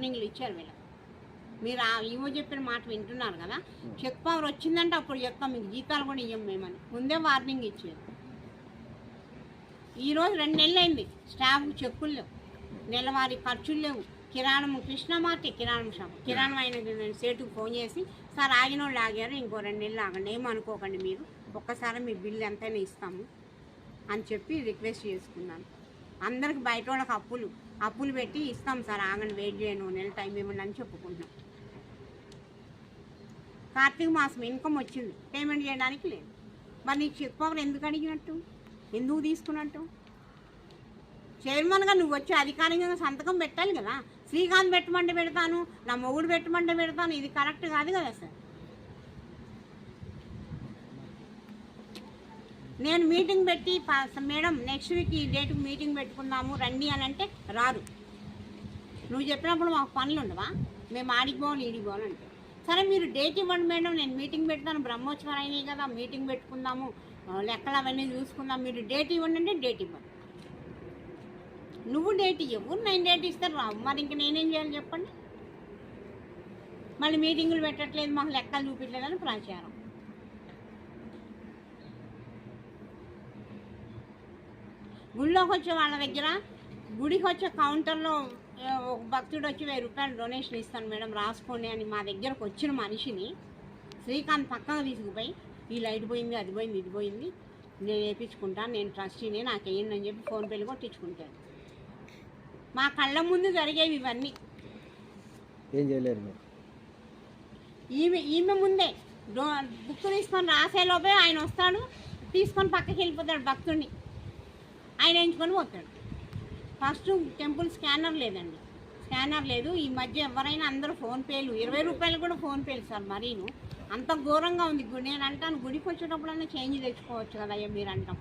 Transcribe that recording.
వార్నింగ్లు ఇచ్చారు వీళ్ళకి. మీరు ఈవో చెప్పిన మాట వింటున్నారు కదా, చెక్ పవర్ వచ్చిందంటే అప్పుడు చెప్తాం మీకు జీతాలు కూడా ఇవ్వం మేమని ముందే వార్నింగ్ ఇచ్చారు. ఈరోజు 2 నెలలు అయింది, స్టాఫ్కి చెక్కులు లేవు, నెలవారీ ఖర్చులు లేవు. కిరాణం కృష్ణమార్టి కిరాణం షాప్ కిరాణం అయిన సేటుకు ఫోన్ చేసి, సార్ ఆగిన వాళ్ళు ఆగారు, ఇంకో 2 నెలలు ఆగండి, ఏమనుకోకండి మీరు, ఒక్కసారి మీ బిల్లు ఎంతైనా ఇస్తాము అని చెప్పి రిక్వెస్ట్ చేసుకున్నాను. అందరికి బయట వాళ్ళకి అప్పులు పెట్టి ఇస్తాం సార్, ఆగండి, వెయిట్ చేయను, నెల టైం ఇవ్వండి అని చెప్పుకుంటున్నాం. కార్తీక మాసం ఇన్కమ్ వచ్చింది, పేమెంట్ చేయడానికి లేదు. మరి నీకు చెక్ పవర్ ఎందుకు అడిగినట్టు, ఎందుకు తీసుకున్నట్టు? చైర్మన్గా నువ్వు వచ్చి అధికారికంగా సంతకం పెట్టాలి కదా. శ్రీకాంత్ పెట్టమంటే పెడతాను, నా మొగుడు పెట్టమంటే పెడతాను, ఇది కరెక్ట్ కాదు కదా సార్. నేను మీటింగ్ పెట్టి మేడం నెక్స్ట్ వీక్ ఈ డేట్కి మీటింగ్ పెట్టుకుందాము రండి అని అంటే రారు. నువ్వు చెప్పినప్పుడు మాకు పనులు ఉండవా, మేము ఆడికి పోవాలి ఈడికి పోవాలంటే. సరే మీరు డేట్ ఇవ్వండి మేడం, నేను మీటింగ్ పెడతాను, బ్రహ్మోత్సవాలు అయినాయి కదా, మీటింగ్ పెట్టుకుందాము, లెక్కలు అవన్నీ చూసుకుందాం, మీరు డేట్ ఇవ్వండి అంటే డేట్ ఇవ్వండి. నువ్వు డేట్ ఇవ్వవు, నేను డేట్ ఇస్తాను రావు, మరి ఇంక నేనేం చేయాలి చెప్పండి. మళ్ళీ మీటింగులు పెట్టట్లేదు, మాకు లెక్కలు చూపించలేదని ప్రచారం. గుళ్ళోకి వచ్చే వాళ్ళ దగ్గర, గుడికి వచ్చే కౌంటర్లో ఒక భక్తుడు వచ్చి 1000 రూపాయలు డొనేషన్ ఇస్తాను మేడం రాసుకోండి అని మా దగ్గరకు వచ్చిన మనిషిని శ్రీకాంత్ పక్కన తీసుకుపోయి, ఈ లైట్ పోయింది, అది పోయింది, ఇది పోయింది, నేను వేయించుకుంటాను, నేను ట్రస్టీని, నాకు వేయండి అని చెప్పి ఫోన్పేలు కొట్టించుకుంటాను. మా కళ్ళ ముందు జరిగేవి ఇవన్నీ. ఏం చేయలేరు. ఈమె ముందే బుక్ తీసుకొని రాసేలోపే ఆయన వస్తాడు, తీసుకొని పక్కకి వెళ్ళిపోతాడు భక్తుడిని, ఆయన ఎంచుకొని పోతాడు. ఫస్ట్ టెంపుల్ స్కానర్ లేదండి, స్కానర్ లేదు. ఈ మధ్య ఎవరైనా అందరూ ఫోన్పేలు, 20 రూపాయలు కూడా ఫోన్పేలు సార్. మరీను అంత ఘోరంగా ఉంది గుడి. నేను అంటాను, గుడికి వచ్చేటప్పుడన్నా చేంజ్ తెచ్చుకోవచ్చు కదా అయ్యా మీరు అంటాం.